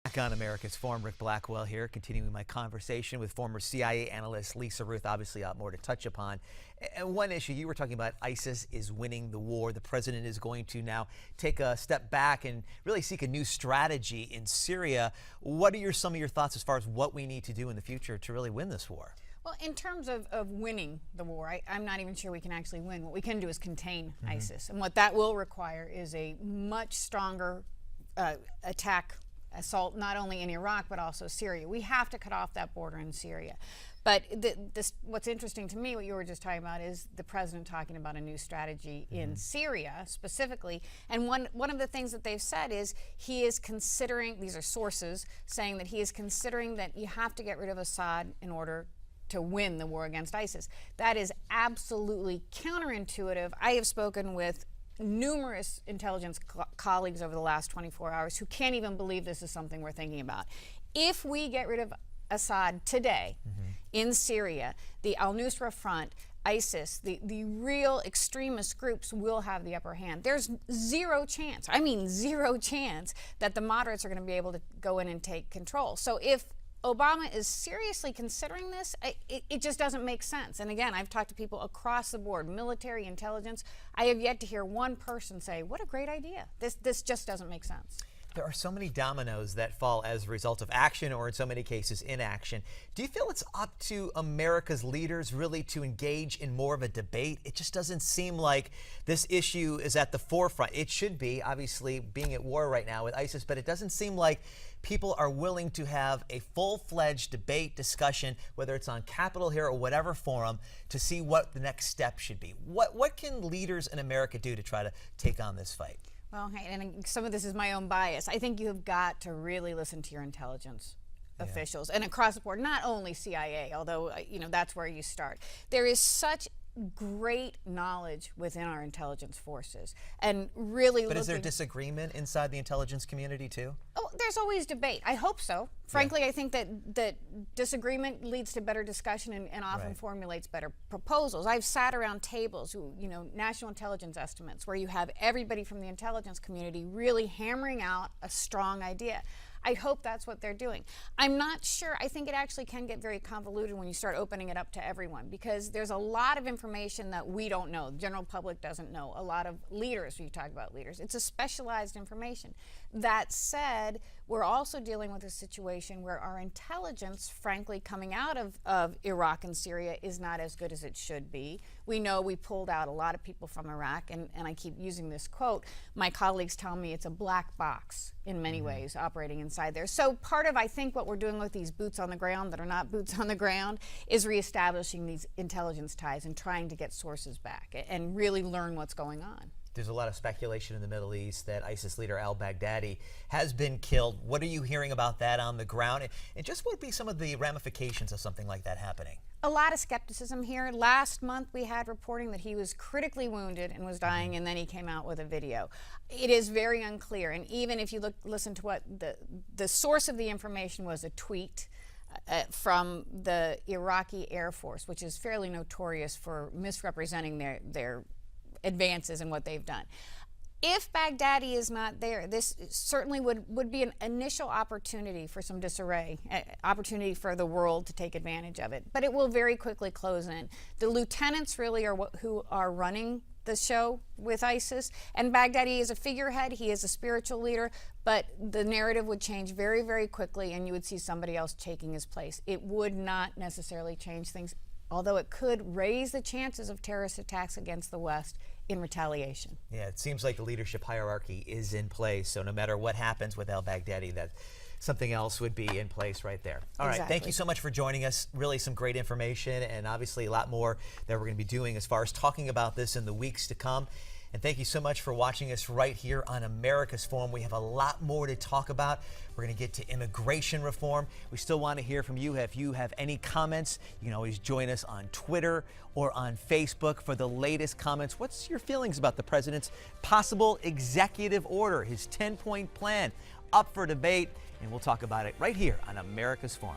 Back on America's Forum, Rick Blackwell here, continuing my conversation with former CIA analyst Lisa Ruth. Obviously, a lot more to touch upon. And one issue you were talking about, ISIS is winning the war. The president is going to now take a step back and really seek a new strategy in Syria. What are some of your thoughts as far as what we need to do in the future to really win this war? Well, in terms of winning the war, I'm not even sure we can actually win. What we can do is contain ISIS. And what that will require is a much stronger assault, not only in Iraq, but also Syria. We have to cut off that border in Syria. But what's interesting to me, what you were just talking about, is the president talking about a new strategy in Syria specifically. And one of the things that they've said is he is considering, these are sources, saying that he is considering that you have to get rid of Assad in order to win the war against ISIS. That is absolutely counterintuitive. I have spoken with numerous intelligence colleagues over the last 24 hours who can't even believe this is something we're thinking about. If we get rid of Assad today in Syria, the al-Nusra Front, ISIS, the real extremist groups will have the upper hand. There's zero chance, I mean zero chance, that the moderates are going to be able to go in and take control. So if Obama is seriously considering this, it just doesn't make sense. And again, I've talked to people across the board, military, intelligence. I have yet to hear one person say, what a great idea. This just doesn't make sense. There are so many dominoes that fall as a result of action, or in so many cases inaction. Do you feel it's up to America's leaders really to engage in more of a debate? It just doesn't seem like this issue is at the forefront. It should be, obviously, being at war right now with ISIS, but it doesn't seem like people are willing to have a full-fledged debate, discussion, whether it's on Capitol Hill or whatever forum, to see what the next step should be. What can leaders in America do to try to take on this fight? Well, and some of this is my own bias. I think you have got to really listen to your intelligence officials, and across the board, not only CIA, although that's where you start. There is such great knowledge within our intelligence forces, and really. But is there disagreement inside the intelligence community too? Oh, there's always debate. I hope so. Frankly, I think that disagreement leads to better discussion and often formulates better proposals. I've sat around tables, national intelligence estimates, where you have everybody from the intelligence community really hammering out a strong idea. I hope that's what they're doing. I'm not sure. I think it actually can get very convoluted when you start opening it up to everyone, because there's a lot of information that we don't know. The general public doesn't know. A lot of leaders, when you talk about leaders, it's a specialized information. That said, we're also dealing with a situation where our intelligence, frankly, coming out of Iraq and Syria is not as good as it should be. We know we pulled out a lot of people from Iraq, and I keep using this quote. My colleagues tell me it's a black box in many ways operating inside there. So part of, I think, what we're doing with these boots on the ground that are not boots on the ground is reestablishing these intelligence ties and trying to get sources back and really learn what's going on. There's a lot of speculation in the Middle East that ISIS leader al-Baghdadi has been killed. What are you hearing about that on the ground? And just what would be some of the ramifications of something like that happening? A lot of skepticism here. Last month we had reporting that he was critically wounded and was dying, and then he came out with a video. It is very unclear, and even if you listen to what the source of the information was, a tweet from the Iraqi Air Force, which is fairly notorious for misrepresenting their advances and what they've done. If Baghdadi is not there, this certainly would be an initial opportunity for some disarray, opportunity for the world to take advantage of it. But it will very quickly close in. The lieutenants really are who are running the show with ISIS, and Baghdadi is a figurehead. He is a spiritual leader, but the narrative would change very, very quickly, and you would see somebody else taking his place. It would not necessarily change things, although it could raise the chances of terrorist attacks against the West in retaliation. Yeah, it seems like the leadership hierarchy is in place, so no matter what happens with al-Baghdadi, that something else would be in place right there. All right, thank you so much for joining us. Really some great information, and obviously a lot more that we're going to be doing as far as talking about this in the weeks to come. And thank you so much for watching us right here on America's Forum. We have a lot more to talk about. We're going to get to immigration reform. We still want to hear from you. If you have any comments, you can always join us on Twitter or on Facebook for the latest comments. What's your feelings about the president's possible executive order, his 10-point plan, up for debate? And we'll talk about it right here on America's Forum.